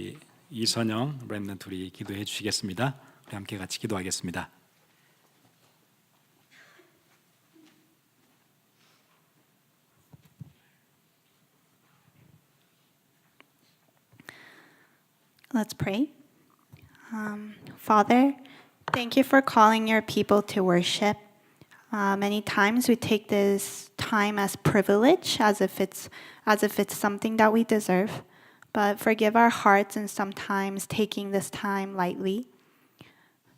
우리 이선영 렘넌트 우리 기도해 주시겠습니다. 우리 함께 같이 기도하겠습니다. Let's pray. Father, thank you for calling your people to worship. Many times we take this time as privilege, as if it's something that we deserve. But forgive our hearts in sometimes taking this time lightly.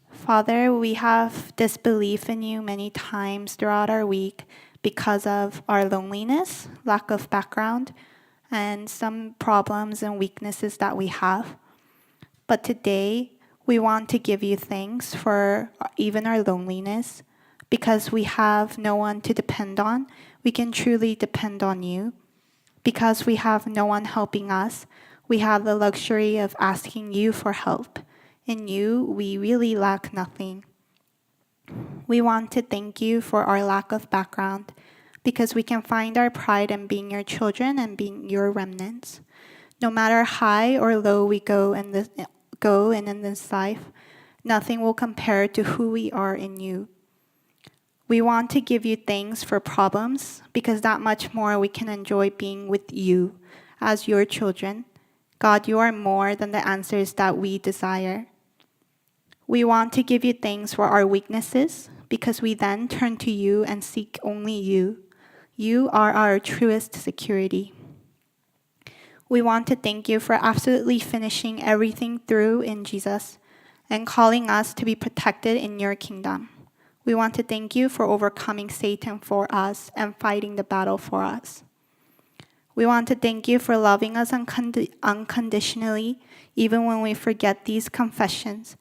Father, we have disbelief in you many times throughout our week because of our loneliness, lack of background, and some problems and weaknesses that we have. But today, we want to give you thanks for even our loneliness, because we have no one to depend on. We can truly depend on you. Because we have no one helping us, we have the luxury of asking you for help. In you, we really lack nothing. We want to thank you for our lack of background, because we can find our pride in being your children and being your remnants. No matter high or low we go in this life, nothing will compare to who we are in you. We want to give you thanks for problems, because that much more we can enjoy being with you as your children. God, you are more than the answers that we desire. We want to give you thanks for our weaknesses, because we then turn to you and seek only you. You are our truest security. We want to thank you for absolutely finishing everything through in Jesus and calling us to be protected in your kingdom. We want to thank you for overcoming Satan for us and fighting the battle for us. We want to thank you for loving us unconditionally, even when we forget these confessions.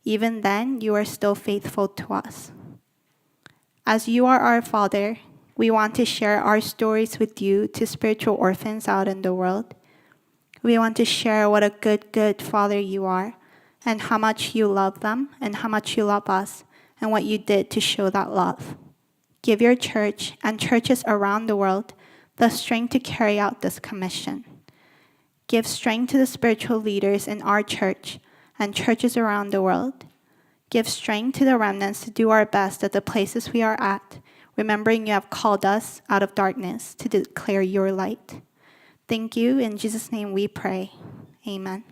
Even then, you are still faithful to us. As you are our Father, we want to share our stories with you to spiritual orphans out in the world. We want to share what a good Father you are, and how much you love them, and how much you love us, and what you did to show that love. Give your church and churches around the world the strength to carry out this commission. Give strength to the spiritual leaders in our church and churches around the world. Give strength to the remnants to do our best at the places we are at, remembering you have called us out of darkness to declare your light. Thank you. In Jesus' name we pray. Amen.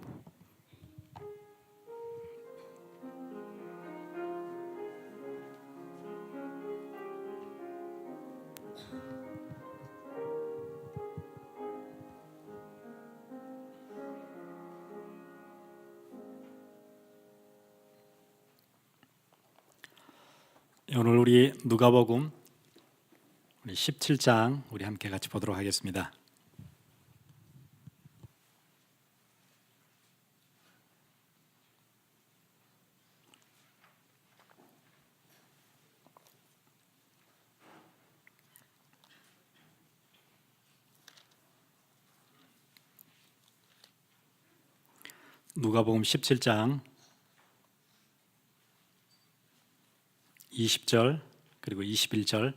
오늘 우리 누가복음 우리 17장 우리 함께 같이 보도록 하겠습니다. 누가복음 17장 20절 그리고 21절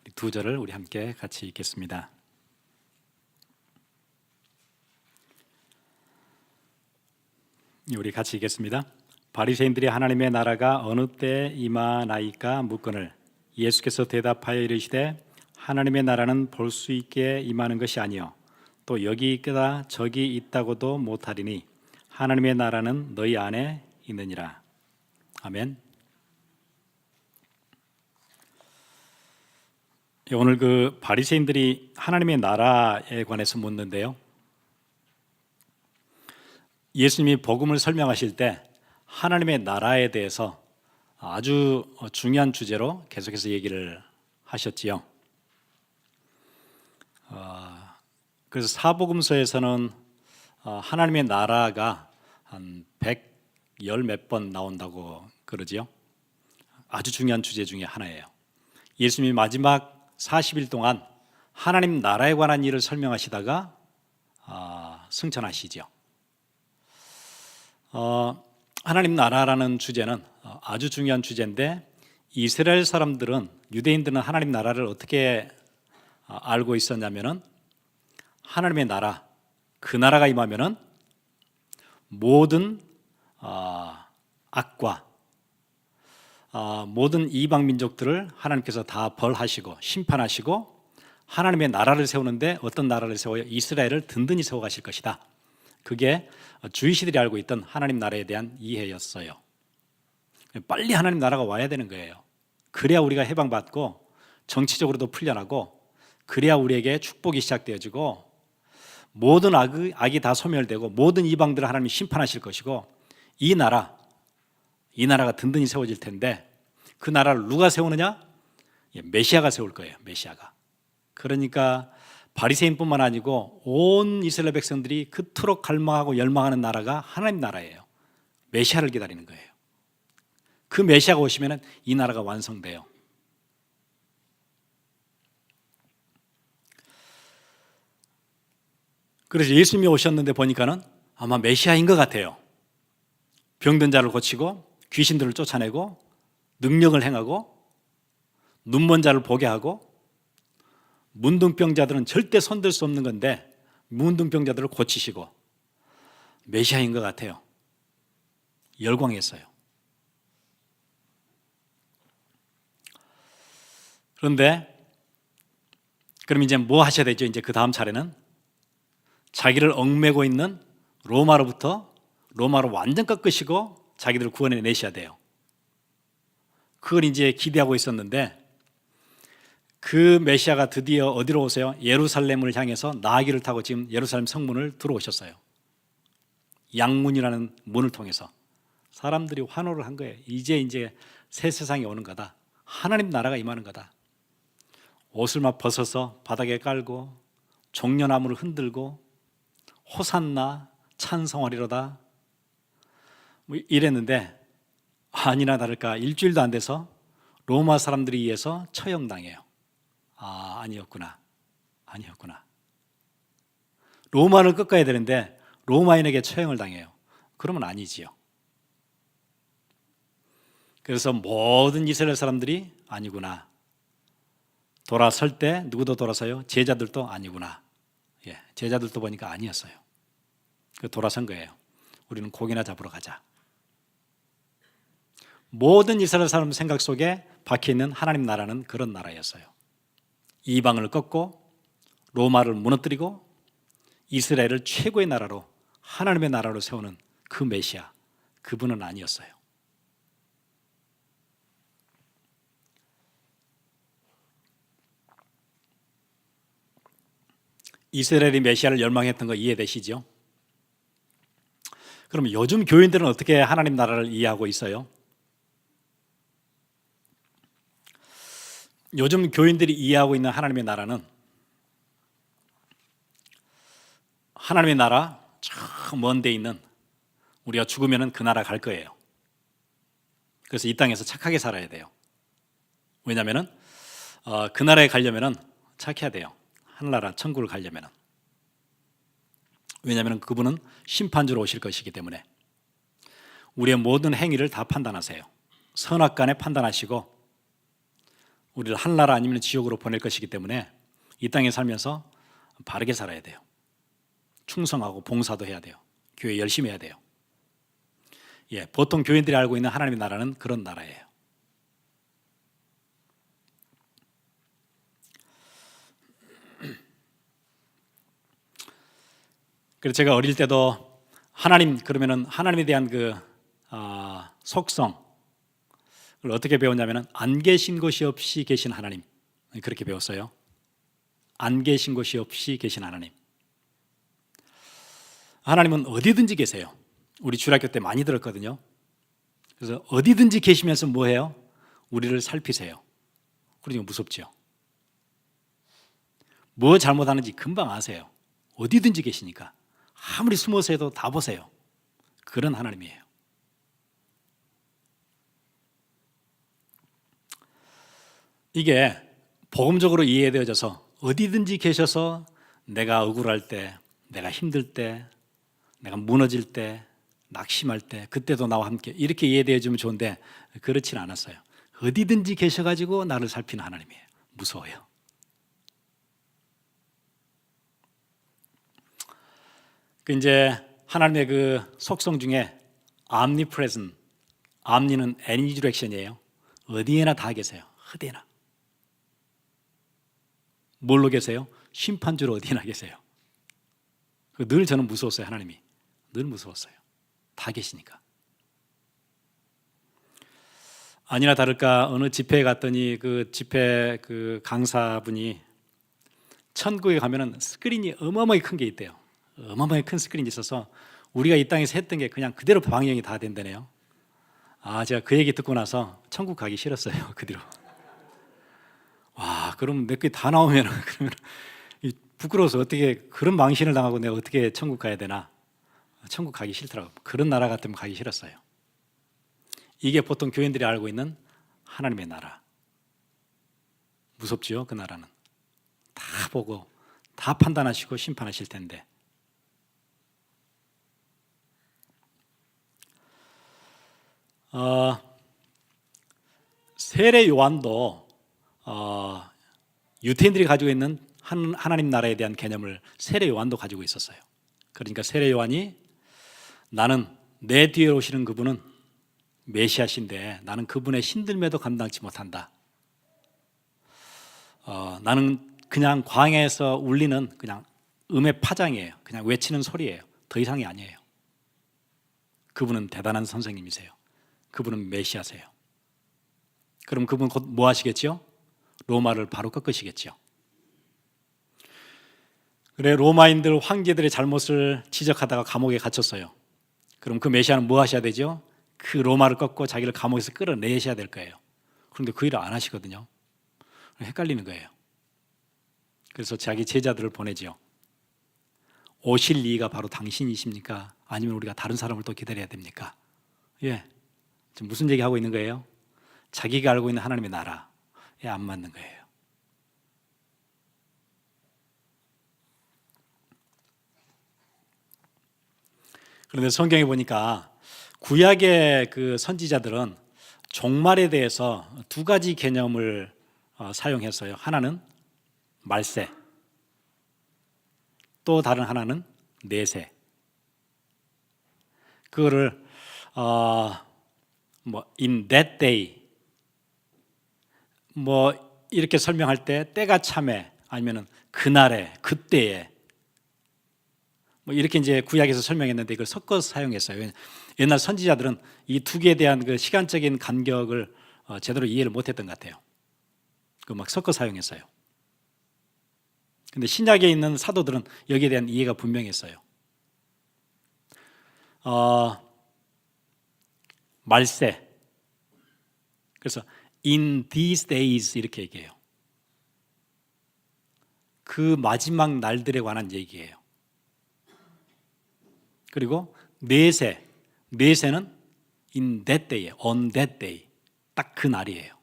우리 두 절을 우리 함께 같이 읽겠습니다. 우리 같이 읽겠습니다. 바리새인들이 하나님의 나라가 어느 때에 임하나이까 묻거늘 예수께서 대답하여 이르시되 하나님의 나라는 볼 수 있게 임하는 것이 아니요 또 여기 있다 저기 있다고도 못하리니 하나님의 나라는 너희 안에 있느니라. 아멘. 오늘 그 바리새인들이 하나님의 나라에 관해서 묻는데요. 예수님이 복음을 설명하실 때 하나님의 나라에 대해서 아주 중요한 주제로 계속해서 얘기를 하셨지요. 그래서 사복음서에서는 하나님의 나라가 한 110 몇 번 나온다고 그러지요. 아주 중요한 주제 중에 하나예요. 예수님이 마지막 40일 동안 하나님 나라에 관한 일을 설명하시다가 승천하시죠. 하나님 나라라는 주제는 아주 중요한 주제인데 이스라엘 사람들은 유대인들은 하나님 나라를 어떻게 알고 있었냐면은 하나님의 나라 그 나라가 임하면은 모든 악과 모든 이방 민족들을 하나님께서 다 벌하시고 심판하시고 하나님의 나라를 세우는데 어떤 나라를 세워요? 이스라엘을 든든히 세워가실 것이다. 그게 주이시들이 알고 있던 하나님 나라에 대한 이해였어요. 빨리 하나님 나라가 와야 되는 거예요. 그래야 우리가 해방받고 정치적으로도 풀려나고 그래야 우리에게 축복이 시작되어지고 모든 악이 다 소멸되고 모든 이방들을 하나님이 심판하실 것이고 이 나라가 든든히 세워질 텐데 그 나라를 누가 세우느냐? 메시아가 세울 거예요. 메시아가. 그러니까 바리새인뿐만 아니고 온 이스라엘 백성들이 그토록 갈망하고 열망하는 나라가 하나님 나라예요. 메시아를 기다리는 거예요. 그 메시아가 오시면 이 나라가 완성돼요. 그래서 예수님이 오셨는데 보니까는 아마 메시아인 것 같아요. 병든 자를 고치고 귀신들을 쫓아내고 능력을 행하고 눈먼 자를 보게 하고 문둥병자들은 절대 손댈 수 없는 건데 문둥병자들을 고치시고 메시아인 것 같아요. 열광했어요. 그런데 그럼 이제 뭐 하셔야 되죠? 이제 그 다음 차례는 자기를 얽매고 있는 로마로 완전 꺾으시고 자기들을 구원해 내셔야 돼요. 그걸 이제 기대하고 있었는데 그 메시아가 드디어 어디로 오세요? 예루살렘을 향해서 나귀를 타고 지금 예루살렘 성문을 들어오셨어요. 양문이라는 문을 통해서 사람들이 환호를 한 거예요. 이제 새 세상이 오는 거다. 하나님 나라가 임하는 거다. 옷을 막 벗어서 바닥에 깔고 종려나무를 흔들고 호산나 찬송하리로다 뭐 이랬는데 아니나 다를까 일주일도 안 돼서 로마 사람들에 의해서 처형당해요. 아니었구나. 로마를 꺾어야 되는데 로마인에게 처형을 당해요. 그러면 아니지요. 그래서 모든 이스라엘 사람들이 아니구나. 돌아설 때 누구도 돌아서요? 제자들도 아니구나. 제자들도 보니까 아니었어요. 돌아선 거예요. 우리는 고기나 잡으러 가자. 모든 이스라엘 사람 생각 속에 박혀있는 하나님 나라는 그런 나라였어요. 이방을 꺾고 로마를 무너뜨리고 이스라엘을 최고의 나라로 하나님의 나라로 세우는 그 메시아, 그분은 아니었어요. 이스라엘이 메시아를 열망했던 거 이해되시죠? 그럼 요즘 교인들은 어떻게 하나님 나라를 이해하고 있어요? 요즘 교인들이 이해하고 있는 하나님의 나라는 하나님의 나라 저 먼 데 있는 우리가 죽으면 그 나라 갈 거예요. 그래서 이 땅에서 착하게 살아야 돼요. 왜냐하면 그 나라에 가려면 착해야 돼요. 하늘나라 천국을 가려면. 왜냐하면 그분은 심판주로 오실 것이기 때문에 우리의 모든 행위를 다 판단하세요. 선악간에 판단하시고 우리를 하늘나라 아니면 지옥으로 보낼 것이기 때문에 이 땅에 살면서 바르게 살아야 돼요. 충성하고 봉사도 해야 돼요. 교회 열심히 해야 돼요. 보통 교인들이 알고 있는 하나님의 나라는 그런 나라예요. 그래서 제가 어릴 때도 하나님 그러면은 하나님에 대한 그 속성을 어떻게 배웠냐면은 안 계신 곳이 없이 계신 하나님, 그렇게 배웠어요. 안 계신 곳이 없이 계신 하나님. 하나님은 어디든지 계세요. 우리 주일학교 때 많이 들었거든요. 그래서 어디든지 계시면서 뭐해요? 우리를 살피세요. 그러니까 무섭죠. 뭐 잘못하는지 금방 아세요. 어디든지 계시니까. 아무리 숨어서 해도 다 보세요. 그런 하나님이에요. 이게 복음적으로 이해되어져서 어디든지 계셔서 내가 억울할 때, 내가 힘들 때, 내가 무너질 때, 낙심할 때 그때도 나와 함께 이렇게 이해되어지면 좋은데 그렇지는 않았어요. 어디든지 계셔가지고 나를 살피는 하나님이에요. 무서워요. 이제 하나님의 그 속성 중에 omnipresent, omni는 any direction이에요. 어디에나 다 계세요. 어디에나. 뭘로 계세요? 심판주로 어디에나 계세요. 늘 저는 무서웠어요. 하나님이 늘 무서웠어요. 다 계시니까. 아니나 다를까 어느 집회에 갔더니 그 집회 그 강사분이 천국에 가면은 스크린이 어마어마하게 큰 게 있대요. 어마어마하게 큰 스크린이 있어서 우리가 이 땅에서 했던 게 그냥 그대로 방영이 다 된다네요. 제가 그 얘기 듣고 나서 천국 가기 싫었어요. 그 뒤로. 와, 그럼 몇 개 다 나오면 그러면 부끄러워서 어떻게 그런 망신을 당하고 내가 어떻게 천국 가야 되나? 천국 가기 싫더라고요. 그런 나라 같으면 가기 싫었어요. 이게 보통 교인들이 알고 있는 하나님의 나라. 무섭지요, 그 나라는. 다 보고 다 판단하시고 심판하실 텐데. 세례 요한도 유대인들이 가지고 있는 하나님 나라에 대한 개념을 세례 요한도 가지고 있었어요. 그러니까 세례 요한이 나는 내 뒤에 오시는 그분은 메시아신데 나는 그분의 신들매도 감당치 못한다. 나는 그냥 광야에서 울리는 그냥 음의 파장이에요. 그냥 외치는 소리예요. 더 이상이 아니에요. 그분은 대단한 선생님이세요. 그분은 메시아세요. 그럼 그분 곧 뭐 하시겠죠? 로마를 바로 꺾으시겠죠. 그래, 로마인들 황제들의 잘못을 지적하다가 감옥에 갇혔어요. 그럼 그 메시아는 뭐 하셔야 되죠? 그 로마를 꺾고 자기를 감옥에서 끌어내셔야 될 거예요. 그런데 그 일을 안 하시거든요. 헷갈리는 거예요. 그래서 자기 제자들을 보내죠. 오실 이가 바로 당신이십니까? 아니면 우리가 다른 사람을 또 기다려야 됩니까? 지금 무슨 얘기하고 있는 거예요? 자기가 알고 있는 하나님의 나라에 안 맞는 거예요. 그런데 성경에 보니까 구약의 그 선지자들은 종말에 대해서 두 가지 개념을 사용했어요. 하나는 말세, 또 다른 하나는 내세. 그거를 in that day 이렇게 설명할 때 때가 참에 아니면은 그날에 그때에 이렇게 이제 구약에서 설명했는데 이걸 섞어서 사용했어요. 옛날 선지자들은 이 두 개에 대한 그 시간적인 간격을 제대로 이해를 못했던 것 같아요. 그 막 섞어 사용했어요. 근데 신약에 있는 사도들은 여기에 대한 이해가 분명했어요. 말세. 그래서 in these days 이렇게 얘기해요. 그 마지막 날들에 관한 얘기예요. 그리고 내세. 내세는 in that day, on that day. 딱 그 날이에요.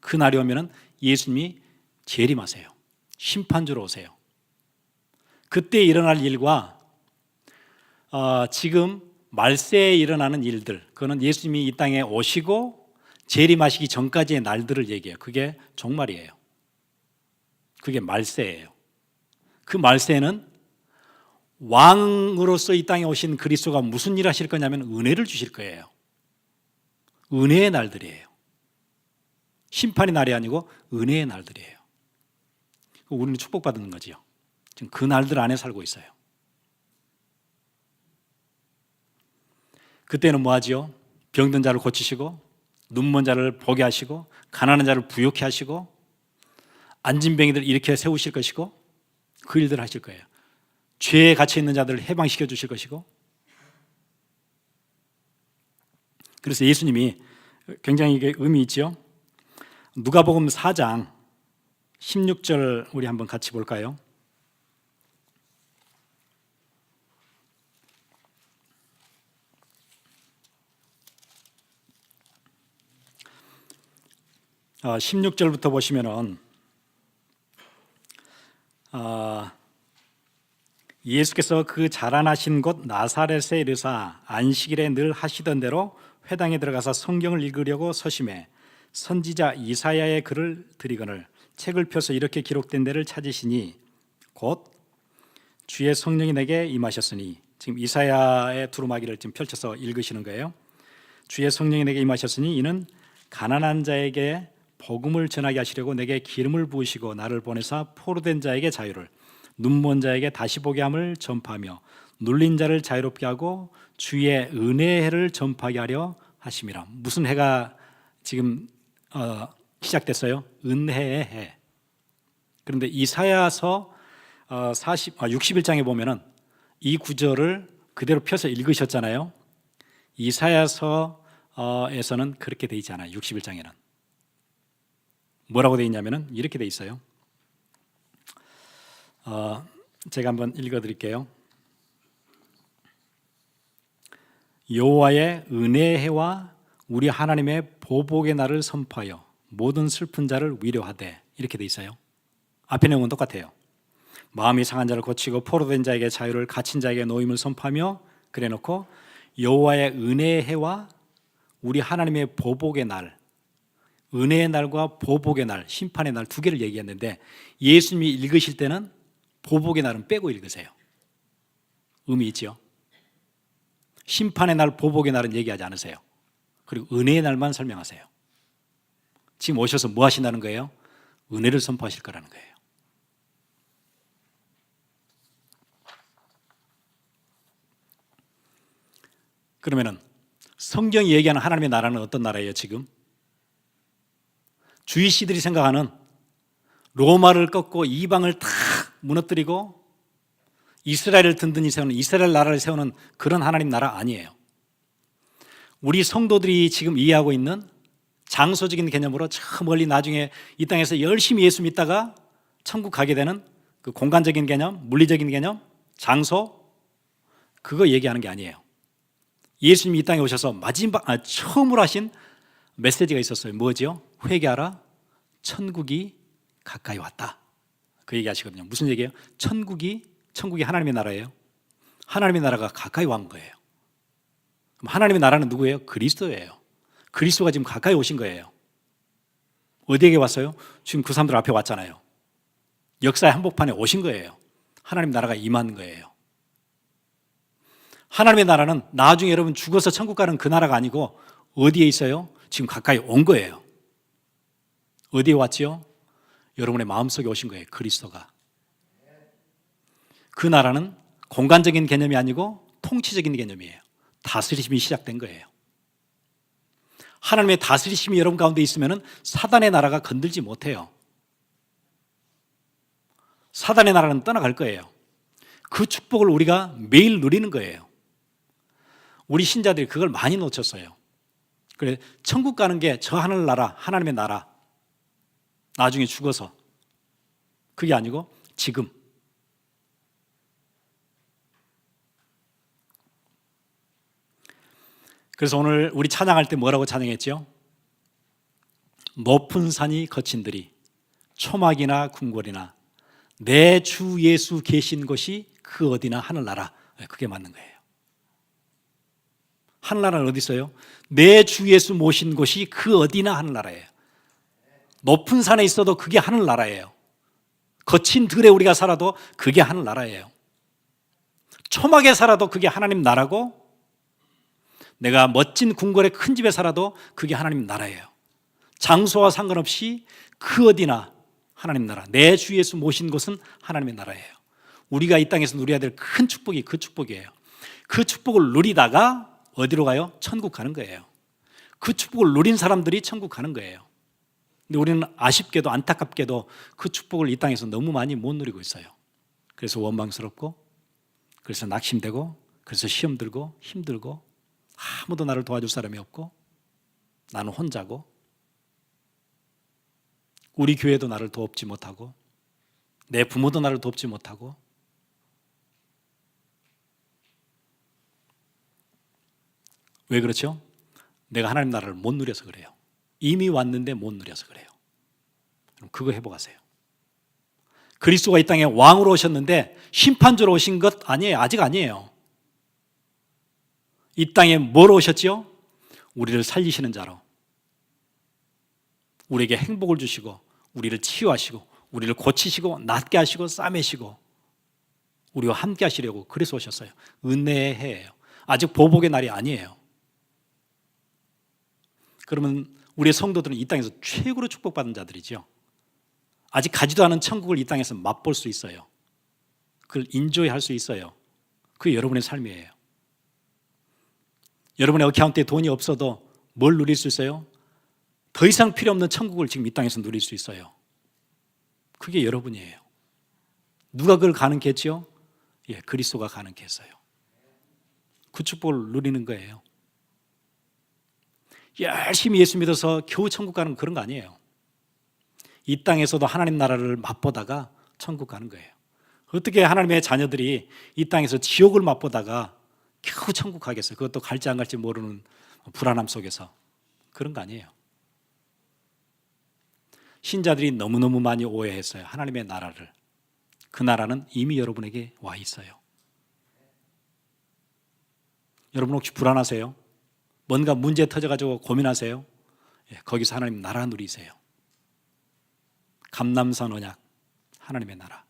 그 날이 오면은 예수님이 재림하세요. 심판주로 오세요. 그때 일어날 일과 지금 말세에 일어나는 일들, 그거는 예수님이 이 땅에 오시고 재림하시기 전까지의 날들을 얘기해요. 그게 종말이에요. 그게 말세예요. 그 말세에는 왕으로서 이 땅에 오신 그리스도가 무슨 일 하실 거냐면 은혜를 주실 거예요. 은혜의 날들이에요. 심판의 날이 아니고 은혜의 날들이에요. 우리는 축복받는 거지요. 지금 그 날들 안에 살고 있어요. 그때는 뭐 하지요? 병든 자를 고치시고 눈먼 자를 보게 하시고 가난한 자를 부욕케 하시고 안진뱅이들 일으켜 세우실 것이고 그 일들을 하실 거예요. 죄에 갇혀 있는 자들을 해방시켜 주실 것이고. 그래서 예수님이 굉장히 이게 의미 있죠. 누가복음 4장 16절 우리 한번 같이 볼까요? 아, 16절부터 보시면은 예수께서 그 자라나신 곳 나사렛에 이르사 안식일에 늘 하시던 대로 회당에 들어가서 성경을 읽으려고 서심해 선지자 이사야의 글을 들이거늘 책을 펴서 이렇게 기록된 데를 찾으시니 곧 주의 성령이 내게 임하셨으니 지금 이사야의 두루마기를 지금 펼쳐서 읽으시는 거예요. 주의 성령이 내게 임하셨으니 이는 가난한 자에게 복음을 전하게 하시려고 내게 기름을 부으시고 나를 보내사 포로된 자에게 자유를, 눈먼 자에게 다시 보게 함을 전파하며 눌린 자를 자유롭게 하고 주의 은혜의 해를 전파하게 하려 하심이라. 무슨 해가 지금 시작됐어요? 은혜의 해. 그런데 이사야서 61장에 보면은 이 구절을 그대로 펴서 읽으셨잖아요. 이사야서에서는 그렇게 돼 있지 않아요. 61장에는 뭐라고 돼 있냐면은 이렇게 돼 있어요. 제가 한번 읽어드릴게요. 여호와의 은혜의 해와 우리 하나님의 보복의 날을 선포하여 모든 슬픈 자를 위로하되, 이렇게 돼 있어요. 앞에 내용은 똑같아요. 마음이 상한 자를 고치고 포로된 자에게 자유를, 갇힌 자에게 노임을 선포하며, 그래놓고 여호와의 은혜의 해와 우리 하나님의 보복의 날, 은혜의 날과 보복의 날, 심판의 날 두 개를 얘기했는데 예수님이 읽으실 때는 보복의 날은 빼고 읽으세요. 의미 있죠? 심판의 날, 보복의 날은 얘기하지 않으세요. 그리고 은혜의 날만 설명하세요. 지금 오셔서 뭐 하신다는 거예요? 은혜를 선포하실 거라는 거예요. 그러면은 성경이 얘기하는 하나님의 나라는 어떤 나라예요? 지금 주이시들이 생각하는 로마를 꺾고 이방을 다 무너뜨리고 이스라엘을 든든히 세우는, 이스라엘 나라를 세우는 그런 하나님 나라 아니에요. 우리 성도들이 지금 이해하고 있는 장소적인 개념으로 저 멀리 나중에 이 땅에서 열심히 예수 믿다가 천국 가게 되는 그 공간적인 개념, 물리적인 개념, 장소, 그거 얘기하는 게 아니에요. 예수님이 이 땅에 오셔서 처음으로 하신 메시지가 있었어요. 뭐죠? 회개하라, 천국이 가까이 왔다. 그 얘기 하시거든요. 무슨 얘기예요? 천국이 하나님의 나라예요. 하나님의 나라가 가까이 온 거예요. 그럼 하나님의 나라는 누구예요? 그리스도예요. 그리스도가 지금 가까이 오신 거예요. 어디에게 왔어요? 지금 그 사람들 앞에 왔잖아요. 역사의 한복판에 오신 거예요. 하나님 나라가 임한 거예요. 하나님의 나라는 나중에 여러분 죽어서 천국 가는 그 나라가 아니고 어디에 있어요? 지금 가까이 온 거예요. 어디에 왔지요? 여러분의 마음속에 오신 거예요. 그리스도가. 그 나라는 공간적인 개념이 아니고 통치적인 개념이에요. 다스리심이 시작된 거예요. 하나님의 다스리심이 여러분 가운데 있으면 사단의 나라가 건들지 못해요. 사단의 나라는 떠나갈 거예요. 그 축복을 우리가 매일 누리는 거예요. 우리 신자들이 그걸 많이 놓쳤어요. 그래, 천국 가는 게 저 하늘나라, 하나님의 나라, 나중에 죽어서, 그게 아니고 지금. 그래서 오늘 우리 찬양할 때 뭐라고 찬양했죠? 높은 산이 거친들이 초막이나 궁궐이나 내 주 예수 계신 곳이 그 어디나 하늘나라. 그게 맞는 거예요. 하늘나라는 어디 있어요? 내 주 예수 모신 곳이 그 어디나 하늘나라예요. 높은 산에 있어도 그게 하늘나라예요. 거친 들에 우리가 살아도 그게 하늘나라예요. 초막에 살아도 그게 하나님 나라고, 내가 멋진 궁궐의 큰 집에 살아도 그게 하나님 나라예요. 장소와 상관없이 그 어디나 하나님 나라, 내 주 예수 모신 곳은 하나님의 나라예요. 우리가 이 땅에서 누려야 될 큰 축복이 그 축복이에요. 그 축복을 누리다가 어디로 가요? 천국 가는 거예요. 그 축복을 누린 사람들이 천국 가는 거예요. 근데 우리는 아쉽게도 안타깝게도 그 축복을 이 땅에서 너무 많이 못 누리고 있어요. 그래서 원망스럽고, 그래서 낙심되고, 그래서 시험 들고 힘들고, 아무도 나를 도와줄 사람이 없고, 나는 혼자고, 우리 교회도 나를 돕지 못하고, 내 부모도 나를 돕지 못하고. 왜 그렇죠? 내가 하나님 나라를 못 누려서 그래요. 이미 왔는데 못 누려서 그래요. 그럼 그거 회복하세요. 그리스도가 이 땅에 왕으로 오셨는데 심판주로 오신 것 아니에요. 아직 아니에요. 이 땅에 뭐로 오셨지요? 우리를 살리시는 자로. 우리에게 행복을 주시고, 우리를 치유하시고, 우리를 고치시고, 낫게 하시고, 싸매시고, 우리와 함께 하시려고 그래서 오셨어요. 은혜의 해예요. 아직 보복의 날이 아니에요. 그러면 우리의 성도들은 이 땅에서 최고로 축복받은 자들이죠. 아직 가지도 않은 천국을 이 땅에서 맛볼 수 있어요. 그걸 인조할 수 있어요. 그게 여러분의 삶이에요. 여러분의 어카운트에 돈이 없어도 뭘 누릴 수 있어요? 더 이상 필요 없는 천국을 지금 이 땅에서 누릴 수 있어요. 그게 여러분이에요. 누가 그걸 가능케 했지요? 예, 그리스도가 가능케 했어요. 그 축복을 누리는 거예요. 열심히 예수 믿어서 겨우 천국 가는 그런 거 아니에요. 이 땅에서도 하나님 나라를 맛보다가 천국 가는 거예요. 어떻게 하나님의 자녀들이 이 땅에서 지옥을 맛보다가 겨우 천국 가겠어요? 그것도 갈지 안 갈지 모르는 불안함 속에서. 그런 거 아니에요. 신자들이 너무너무 많이 오해했어요. 하나님의 나라를. 그 나라는 이미 여러분에게 와 있어요. 여러분 혹시 불안하세요? 뭔가 문제 터져가지고 고민하세요? 예, 거기서 하나님 나라 누리세요. 감람산 언약, 하나님의 나라.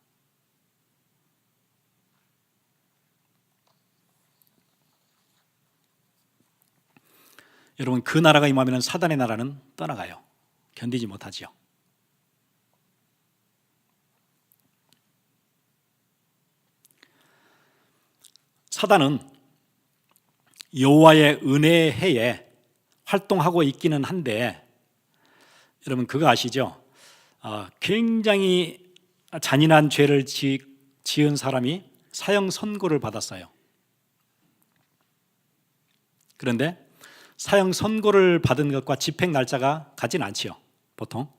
여러분 그 나라가 임하면 사단의 나라는 떠나가요. 견디지 못하지요. 사단은 여호와의 은혜의 해에 활동하고 있기는 한데 여러분 그거 아시죠? 굉장히 잔인한 죄를 지은 사람이 사형 선고를 받았어요. 그런데 사형 선고를 받은 것과 집행 날짜가 같진 않지요. 보통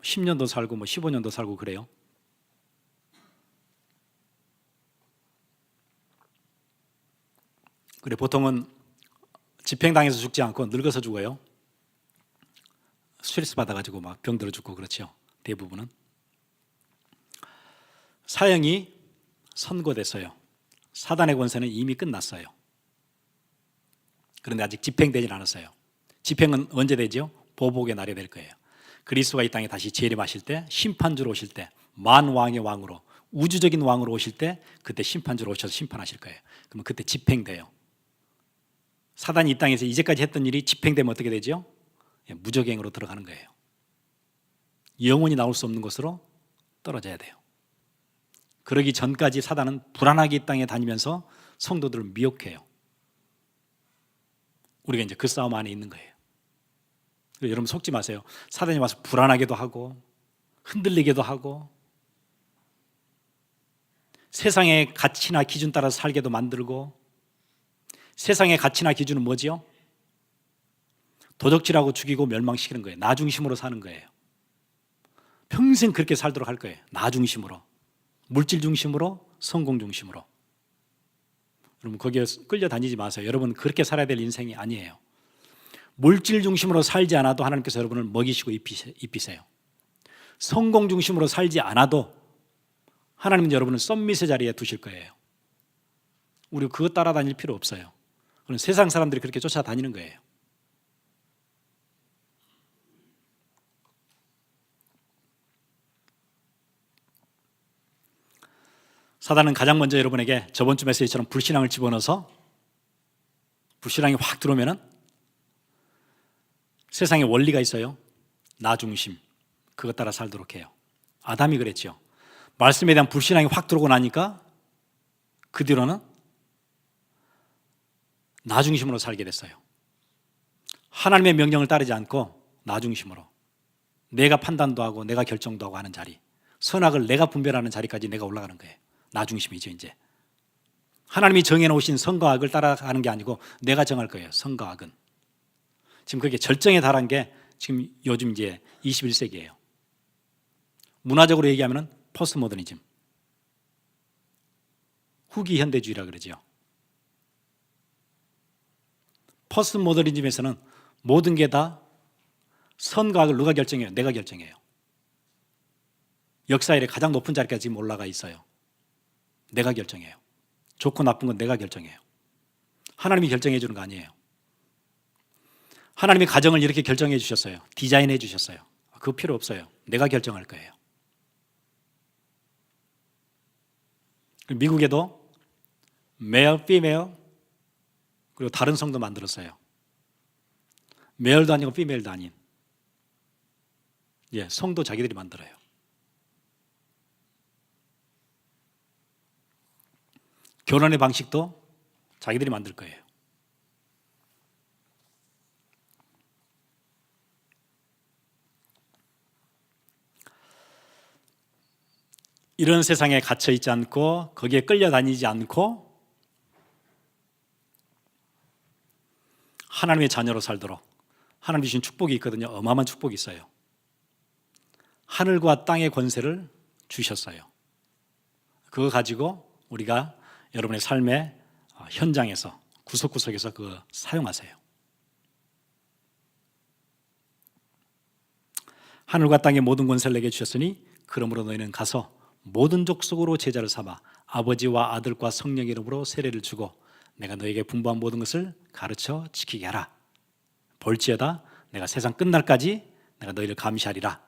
10년도 살고 15년도 살고 그래요. 그래 보통은 집행당해서 죽지 않고 늙어서 죽어요. 스트레스 받아가지고 막 병들어 죽고 그렇죠. 대부분은. 사형이 선고됐어요. 사단의 권세는 이미 끝났어요. 그런데 아직 집행되진 않았어요. 집행은 언제 되죠? 보복의 날이 될 거예요. 그리스도가 이 땅에 다시 재림하실 때, 심판주로 오실 때, 만왕의 왕으로, 우주적인 왕으로 오실 때 그때 심판주로 오셔서 심판하실 거예요. 그러면 그때 집행돼요. 사단이 이 땅에서 이제까지 했던 일이 집행되면 어떻게 되죠? 무적행으로 들어가는 거예요. 영원히 나올 수 없는 곳으로 떨어져야 돼요. 그러기 전까지 사단은 불안하게 이 땅에 다니면서 성도들을 미혹해요. 우리가 이제 그 싸움 안에 있는 거예요. 여러분 속지 마세요. 사단이 와서 불안하게도 하고 흔들리게도 하고 세상의 가치나 기준 따라 살게도 만들고 세상의 가치나 기준은 뭐지요? 도적질하고 죽이고 멸망시키는 거예요. 나 중심으로 사는 거예요. 평생 그렇게 살도록 할 거예요. 나 중심으로. 물질 중심으로, 성공 중심으로. 여러분 거기에 끌려다니지 마세요. 여러분 그렇게 살아야 될 인생이 아니에요. 물질 중심으로 살지 않아도 하나님께서 여러분을 먹이시고 입히세요. 성공 중심으로 살지 않아도 하나님은 여러분을 썸밋의 자리에 두실 거예요. 우리 그거 따라다닐 필요 없어요. 그건 세상 사람들이 그렇게 쫓아다니는 거예요. 사단은 가장 먼저 여러분에게 저번 주 메시지처럼 불신앙을 집어넣어서 불신앙이 확 들어오면은 세상에 원리가 있어요. 나 중심. 그것 따라 살도록 해요. 아담이 그랬죠. 말씀에 대한 불신앙이 확 들어오고 나니까 그 뒤로는 나 중심으로 살게 됐어요. 하나님의 명령을 따르지 않고 나 중심으로 내가 판단도 하고 내가 결정도 하고 하는 자리, 선악을 내가 분별하는 자리까지 내가 올라가는 거예요. 나 중심이죠. 이제 하나님이 정해놓으신 선과 악을 따라가는 게 아니고 내가 정할 거예요. 선과 악은. 지금 그게 절정에 달한 게 지금 요즘 이제 21세기예요. 문화적으로 얘기하면 포스트 모더니즘, 후기 현대주의라 그러죠. 포스트 모더니즘에서는 모든 게 다 선과 악을 누가 결정해요? 내가 결정해요. 역사의 가장 높은 자리까지 지금 올라가 있어요. 내가 결정해요. 좋고 나쁜 건 내가 결정해요. 하나님이 결정해 주는 거 아니에요. 하나님이 가정을 이렇게 결정해 주셨어요. 디자인해 주셨어요. 그거 필요 없어요. 내가 결정할 거예요. 미국에도 male, female 그리고 다른 성도 만들었어요. male도 아니고 female도 아닌 성도 자기들이 만들어요. 결혼의 방식도 자기들이 만들 거예요. 이런 세상에 갇혀 있지 않고 거기에 끌려다니지 않고 하나님의 자녀로 살도록 하나님 주신 축복이 있거든요. 어마어마한 축복이 있어요. 하늘과 땅의 권세를 주셨어요. 그거 가지고 우리가 여러분의 삶의 현장에서 구석구석에서 그거 사용하세요. 하늘과 땅의 모든 권세를 내게 주셨으니 그러므로 너희는 가서 모든 족속으로 제자를 삼아 아버지와 아들과 성령의 이름으로 세례를 주고 내가 너에게 분부한 모든 것을 가르쳐 지키게 하라. 볼지어다 내가 세상 끝날까지 내가 너희를 감시하리라.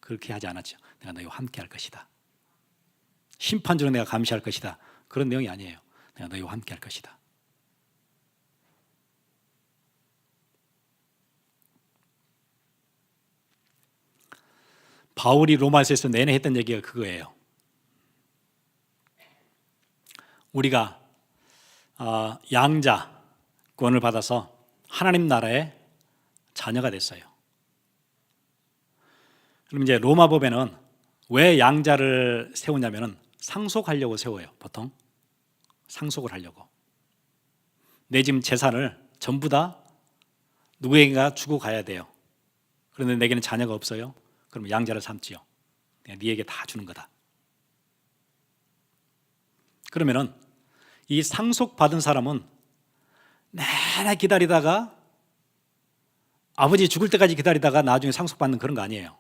그렇게 하지 않았죠. 내가 너희와 함께 할 것이다. 심판주로 내가 감시할 것이다. 그런 내용이 아니에요. 내가 너희와 함께 할 것이다. 바울이 로마서에서 내내 했던 얘기가 그거예요. 우리가 양자권을 받아서 하나님 나라의 자녀가 됐어요. 그럼 이제 로마법에는 왜 양자를 세우냐면은 상속하려고 세워요. 보통 상속을 하려고. 내 지금 재산을 전부 다 누구에게가 주고 가야 돼요. 그런데 내게는 자녀가 없어요. 그럼 양자를 삼지요. 내가 네에게 다 주는 거다. 그러면은 이 상속받은 사람은 내내 기다리다가 아버지 죽을 때까지 기다리다가 나중에 상속받는 그런 거 아니에요.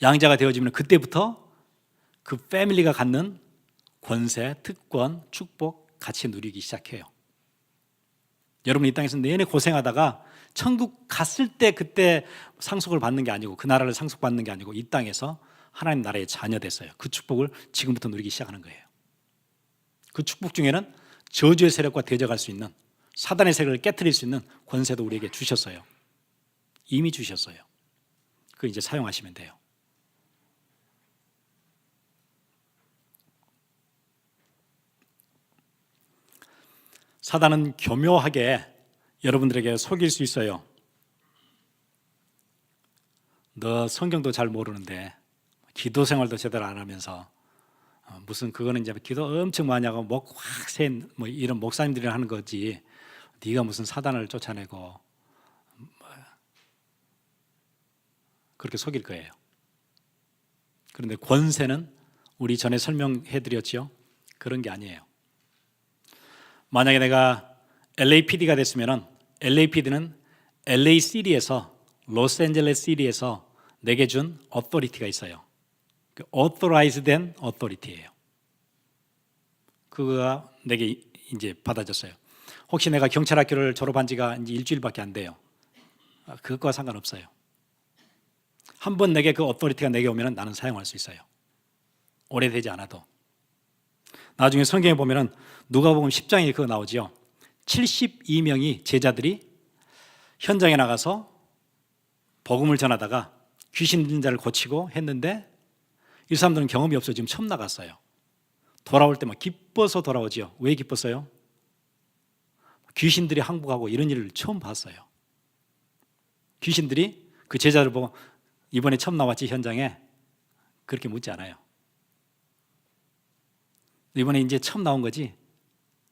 양자가 되어지면 그때부터 그 패밀리가 갖는 권세, 특권, 축복 같이 누리기 시작해요. 여러분 이 땅에서 내내 고생하다가 천국 갔을 때 그때 상속을 받는 게 아니고 그 나라를 상속받는 게 아니고 이 땅에서 하나님 나라의 자녀 됐어요. 그 축복을 지금부터 누리기 시작하는 거예요. 그 축복 중에는 저주의 세력과 대적할 수 있는 사단의 세력을 깨트릴 수 있는 권세도 우리에게 주셨어요. 이미 주셨어요. 그거 이제 사용하시면 돼요. 사단은 교묘하게 여러분들에게 속일 수 있어요. 너 성경도 잘 모르는데 기도 생활도 제대로 안 하면서 무슨 그거는 이제 기도 엄청 많이 하고 목 확 센 뭐 이런 목사님들이 하는 거지. 네가 무슨 사단을 쫓아내고 그렇게 속일 거예요. 그런데 권세는 우리 전에 설명해 드렸죠. 그런 게 아니에요. 만약에 내가 LAPD가 됐으면은 LAPD는 LACD에서 로스앤젤레스 시티에서 내게 준 어토리티가 있어요. 그 authorized 된 authority예요. 그거가 내게 이제 받아졌어요. 혹시 내가 경찰학교를 졸업한 지가 이제 일주일밖에 안 돼요. 그것과 상관없어요. 한번 내게 그 authority가 내게 오면은 나는 사용할 수 있어요. 오래되지 않아도. 나중에 성경에 보면은 누가복음 10장에 그거 나오죠. 72명이 제자들이 현장에 나가서 복음을 전하다가 귀신 들린 자를 고치고 했는데 이 사람들은 경험이 없어 지금 처음 나갔어요. 돌아올 때 막 기뻐서 돌아오지요. 왜 기뻤어요? 귀신들이 항복하고 이런 일을 처음 봤어요. 귀신들이 그 제자를 보고 이번에 처음 나왔지 현장에 그렇게 묻지 않아요. 이번에 이제 처음 나온 거지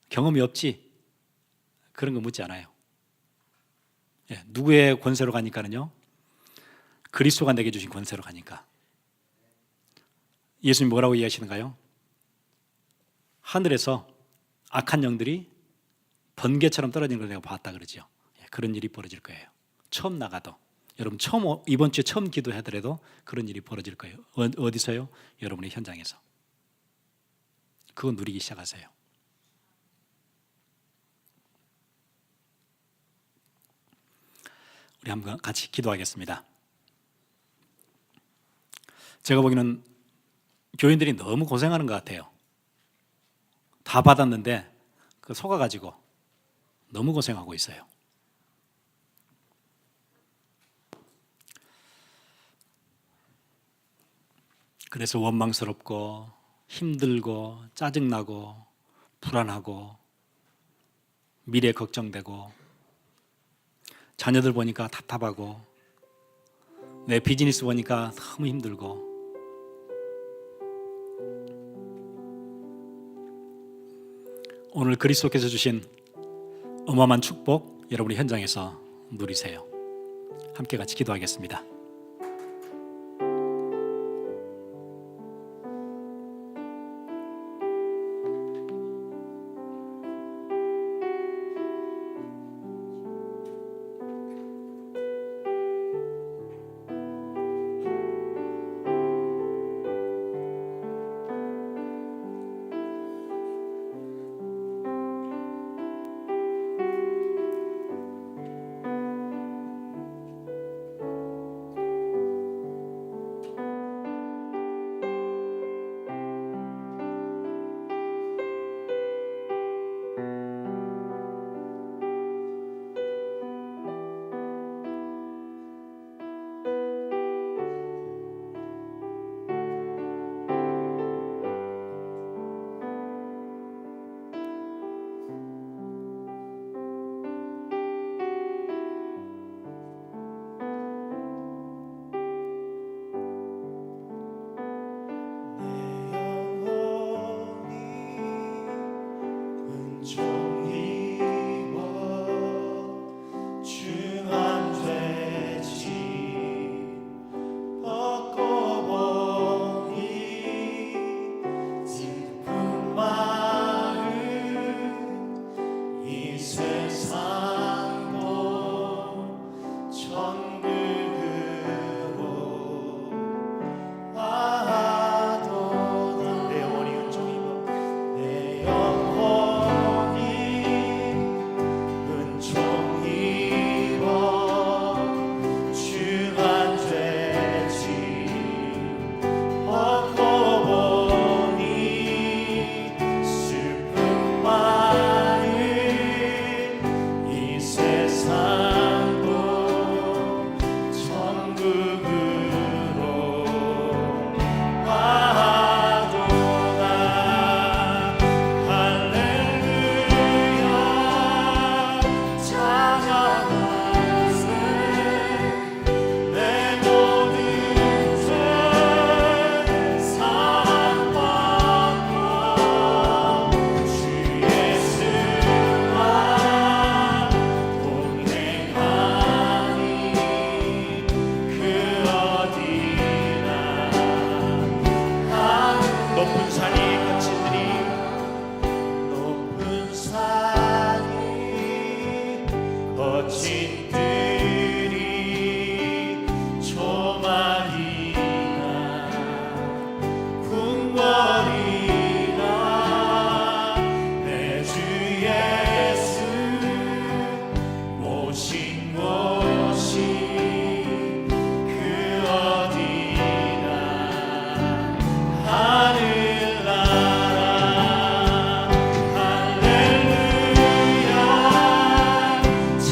경험이 없지 그런 거 묻지 않아요. 누구의 권세로 가니까는요? 그리스도가 내게 주신 권세로 가니까. 예수님 뭐라고 이야기하시는가요? 하늘에서 악한 영들이 번개처럼 떨어지는 걸 내가 봤다 그러죠. 그런 일이 벌어질 거예요. 처음 나가도 여러분 이번 주에 처음 기도하더라도 그런 일이 벌어질 거예요. 어디서요? 여러분의 현장에서. 그거 누리기 시작하세요. 우리 한번 같이 기도하겠습니다. 제가 보기에는 교인들이 너무 고생하는 것 같아요. 다 받았는데 그 속아가지고 너무 고생하고 있어요. 그래서 원망스럽고 힘들고 짜증나고 불안하고 미래 걱정되고 자녀들 보니까 답답하고 내 비즈니스 보니까 너무 힘들고 오늘 그리스도께서 주신 어마어마한 축복 여러분이 현장에서 누리세요. 함께 같이 기도하겠습니다.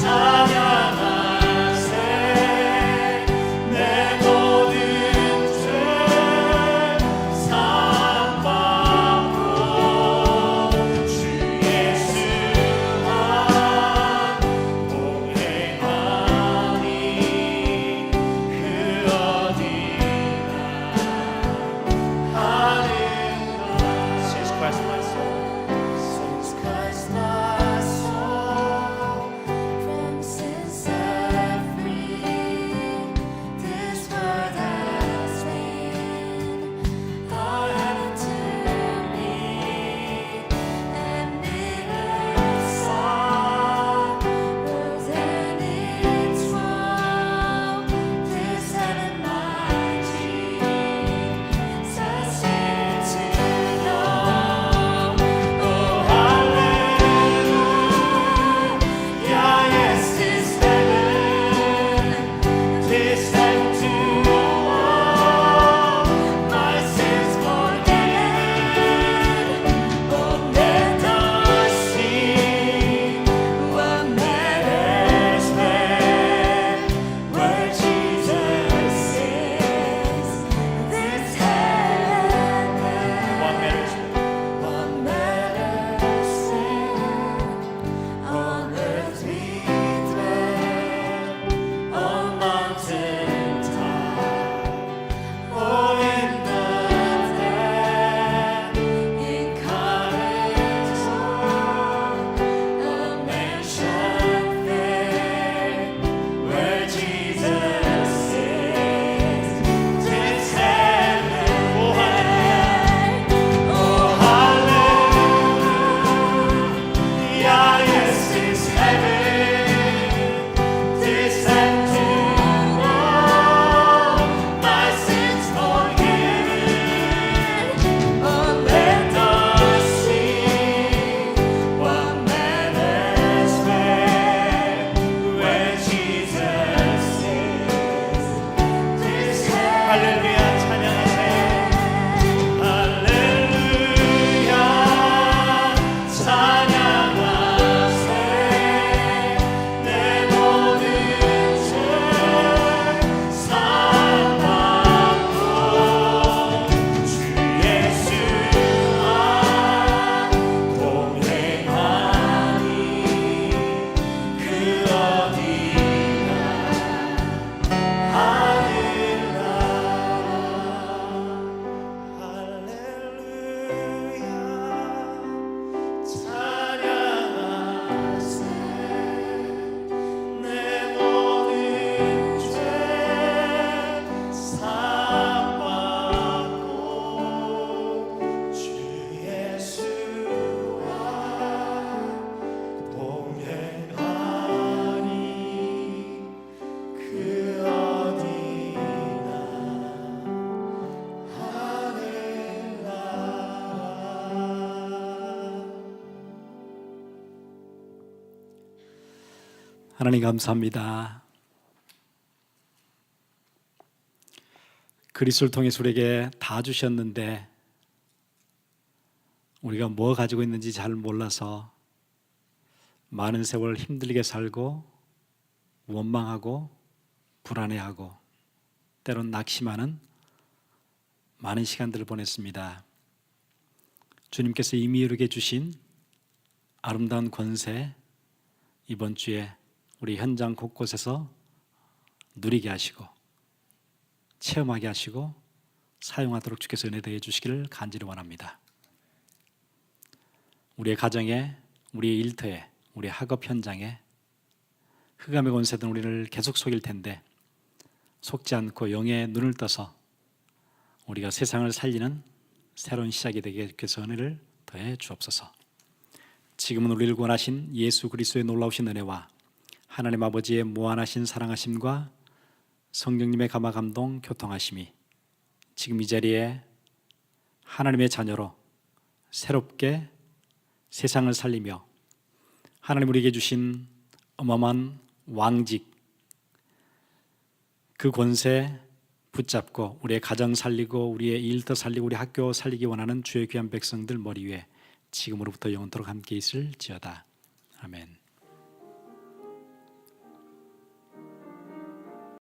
찬양 하나님 감사합니다. 그리스도를 통해서 우리에게 다 주셨는데 우리가 뭐 가지고 있는지 잘 몰라서 많은 세월 힘들게 살고 원망하고 불안해하고 때론 낙심하는 많은 시간들을 보냈습니다. 주님께서 이미 이루게 주신 아름다운 권세 이번 주에 우리 현장 곳곳에서 누리게 하시고 체험하게 하시고 사용하도록 주께서 은혜 더해 주시기를 간절히 원합니다. 우리의 가정에, 우리의 일터에, 우리의 학업 현장에 흑암의 권세든 우리를 계속 속일 텐데 속지 않고 영의 눈을 떠서 우리가 세상을 살리는 새로운 시작이 되게 주께서 은혜를 더해 주옵소서. 지금은 우리를 구원하신 예수 그리스도의 놀라우신 은혜와 하나님 아버지의 무한하신 사랑하심과 성령님의 감화 감동 교통하심이 지금 이 자리에 하나님의 자녀로 새롭게 세상을 살리며 하나님 우리에게 주신 어마어마한 왕직 그 권세 붙잡고 우리의 가정 살리고 우리의 일터 살리고 우리 학교 살리기 원하는 주의 귀한 백성들 머리 위에 지금으로부터 영원토록 함께 있을지어다. 아멘.